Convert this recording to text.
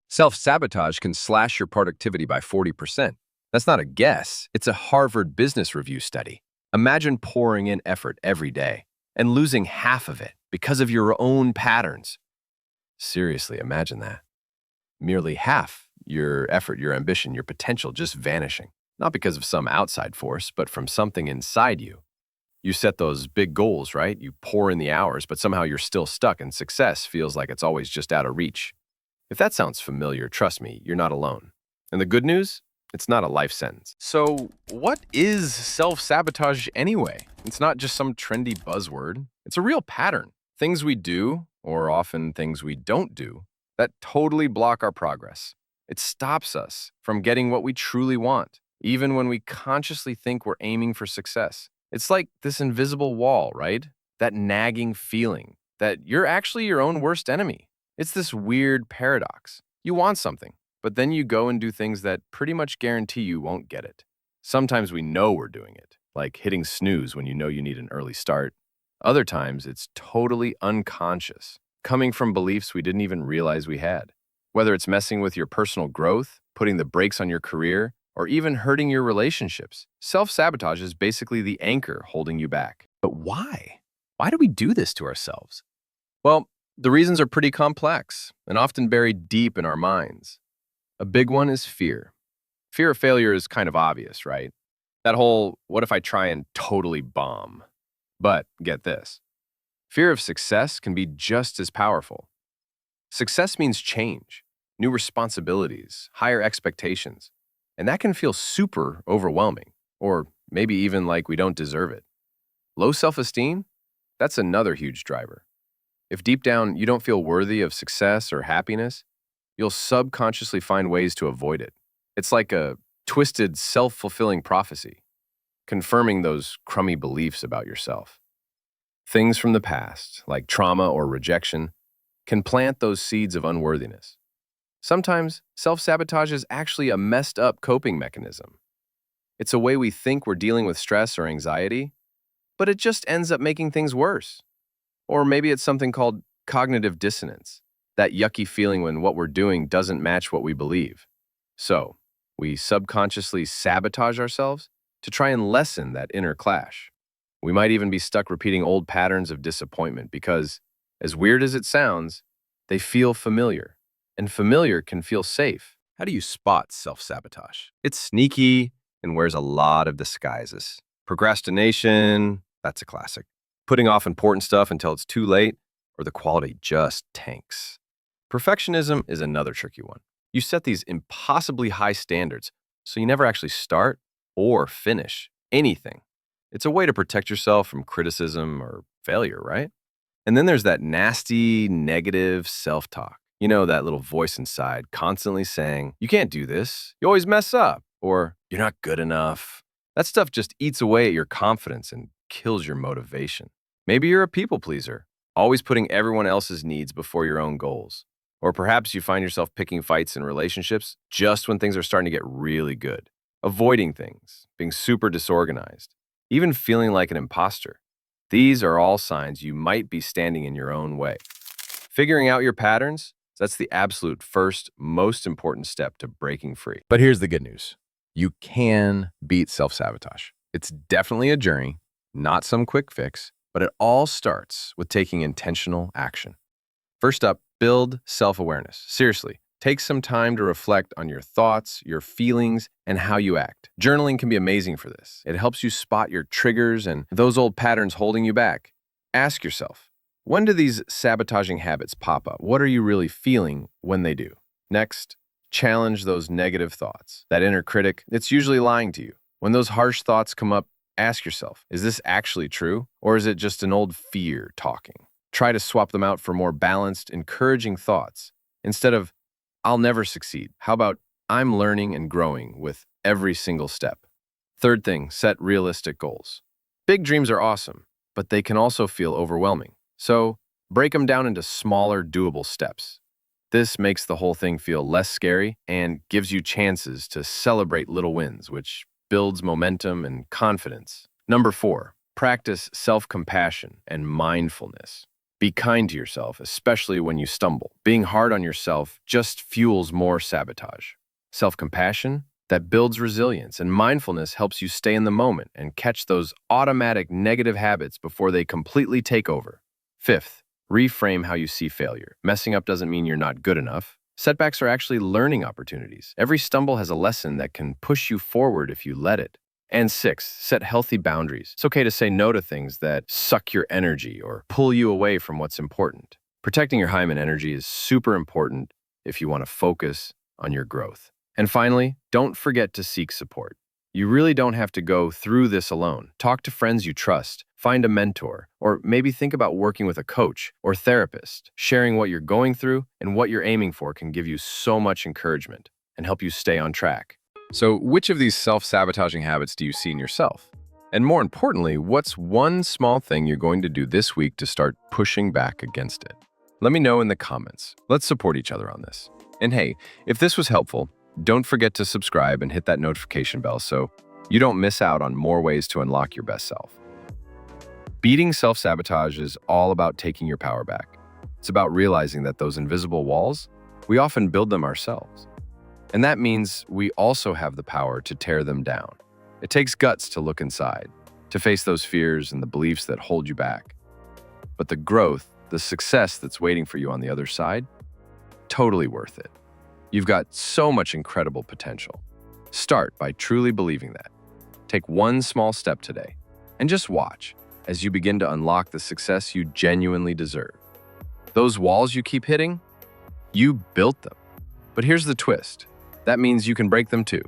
Self-sabotage can slash your productivity by 40%. That's not a guess, it's a Harvard Business Review study. Imagine pouring in effort every day and losing half of it because of your own patterns. Seriously, imagine that. Merely half your effort, your ambition, your potential just vanishing. Not because of some outside force, but from something inside you. You set those big goals, right? You pour in the hours, but somehow you're still stuck and success feels like it's always just out of reach. If that sounds familiar, trust me, you're not alone. And the good news? It's not a life sentence. So, what is self-sabotage anyway? It's not just some trendy buzzword. It's a real pattern. Things we do, or often things we don't do, that totally block our progress. It stops us from getting what we truly want, even when we consciously think we're aiming for success. It's like this invisible wall, right? That nagging feeling that you're actually your own worst enemy. It's this weird paradox. You want something, but then you go and do things that pretty much guarantee you won't get it. Sometimes we know we're doing it, like hitting snooze when you know you need an early start. Other times, it's totally unconscious, coming from beliefs we didn't even realize we had. Whether it's messing with your personal growth, putting the brakes on your career, or even hurting your relationships, self-sabotage is basically the anchor holding you back. But why? Why do we do this to ourselves? Well, the reasons are pretty complex and often buried deep in our minds. A big one is fear. Fear of failure is kind of obvious, right? That whole, what if I try and totally bomb? But get this, fear of success can be just as powerful. Success means change, new responsibilities, higher expectations, and that can feel super overwhelming, or maybe even like we don't deserve it. Low self-esteem? That's another huge driver. If deep down you don't feel worthy of success or happiness, you'll subconsciously find ways to avoid it. It's like a twisted, self-fulfilling prophecy, confirming those crummy beliefs about yourself. Things from the past, like trauma or rejection, can plant those seeds of unworthiness. Sometimes, self-sabotage is actually a messed up coping mechanism. It's a way we think we're dealing with stress or anxiety, but it just ends up making things worse. Or maybe it's something called cognitive dissonance, that yucky feeling when what we're doing doesn't match what we believe. So, we subconsciously sabotage ourselves to try and lessen that inner clash. We might even be stuck repeating old patterns of disappointment because, as weird as it sounds, they feel familiar. And familiar can feel safe. How do you spot self-sabotage? It's sneaky and wears a lot of disguises. Procrastination, that's a classic. Putting off important stuff until it's too late, or the quality just tanks. Perfectionism is another tricky one. You set these impossibly high standards, so you never actually start or finish anything. It's a way to protect yourself from criticism or failure, right? And then there's that nasty, negative self-talk. You know, that little voice inside constantly saying, you can't do this, you always mess up, or you're not good enough. That stuff just eats away at your confidence and kills your motivation. Maybe you're a people pleaser, always putting everyone else's needs before your own goals. Or perhaps you find yourself picking fights in relationships just when things are starting to get really good, avoiding things, being super disorganized, even feeling like an imposter. These are all signs you might be standing in your own way. Figuring out your patterns, that's the absolute first, most important step to breaking free. But here's the good news. You can beat self-sabotage. It's definitely a journey, not some quick fix, but it all starts with taking intentional action. First up, build self-awareness. Seriously, take some time to reflect on your thoughts, your feelings, and how you act. Journaling can be amazing for this. It helps you spot your triggers and those old patterns holding you back. Ask yourself, when do these sabotaging habits pop up? What are you really feeling when they do? Next, challenge those negative thoughts. That inner critic, it's usually lying to you. When those harsh thoughts come up, ask yourself, is this actually true? Or is it just an old fear talking? Try to swap them out for more balanced, encouraging thoughts. Instead of, I'll never succeed. How about, I'm learning and growing with every single step? Third thing, set realistic goals. Big dreams are awesome, but they can also feel overwhelming. So break them down into smaller, doable steps. This makes the whole thing feel less scary and gives you chances to celebrate little wins, which builds momentum and confidence. Number 4, practice self-compassion and mindfulness. Be kind to yourself, especially when you stumble. Being hard on yourself just fuels more sabotage. Self-compassion, that builds resilience, and mindfulness helps you stay in the moment and catch those automatic negative habits before they completely take over. Fifth, reframe how you see failure. Messing up doesn't mean you're not good enough. Setbacks are actually learning opportunities. Every stumble has a lesson that can push you forward if you let it. And six, set healthy boundaries. It's okay to say no to things that suck your energy or pull you away from what's important. Protecting your time and energy is super important if you want to focus on your growth. And finally, don't forget to seek support. You really don't have to go through this alone. Talk to friends you trust, find a mentor, or maybe think about working with a coach or therapist. Sharing what you're going through and what you're aiming for can give you so much encouragement and help you stay on track. So, which of these self-sabotaging habits do you see in yourself? And more importantly, what's one small thing you're going to do this week to start pushing back against it? Let me know in the comments. Let's support each other on this. And hey, if this was helpful, don't forget to subscribe and hit that notification bell so you don't miss out on more ways to unlock your best self. Beating self-sabotage is all about taking your power back. It's about realizing that those invisible walls, we often build them ourselves. And that means we also have the power to tear them down. It takes guts to look inside, to face those fears and the beliefs that hold you back. But the growth, the success that's waiting for you on the other side, totally worth it. You've got so much incredible potential. Start by truly believing that. Take one small step today, and just watch as you begin to unlock the success you genuinely deserve. Those walls you keep hitting, you built them. But here's the twist. That means you can break them too.